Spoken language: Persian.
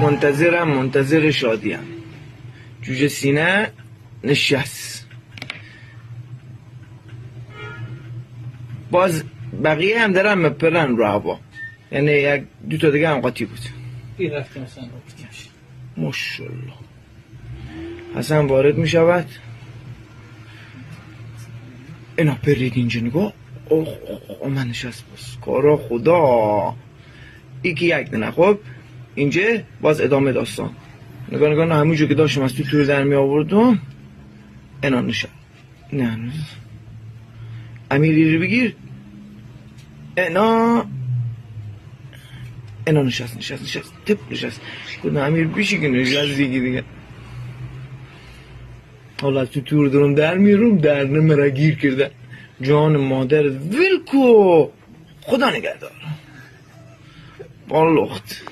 منتظر شادیم. جوجه سینه نشست. باز بقیه هم دارن مپرن رو هوا، یعنی یک دو تا دیگه هم قاطی بود. این رفته مثلا ماشاءالله. حسن وارد می شود. اینا پرید اینجا نگاه. اوه من نشست باز کارا خدا. یکی یک دنه. خب اینجا باز ادامه داستان. نگاه نه همونجور که داشتم از تو تور در می آوردم. اینا نشست. نه امیری رو بگیر. اینا نشست تپ نشست. کدوم امیر بیشی که نشست دیگه. حالا تو تور دارم در میرم، در نمره گیر کرده. جان مادر ویلکو خدا نگهدار. بالخت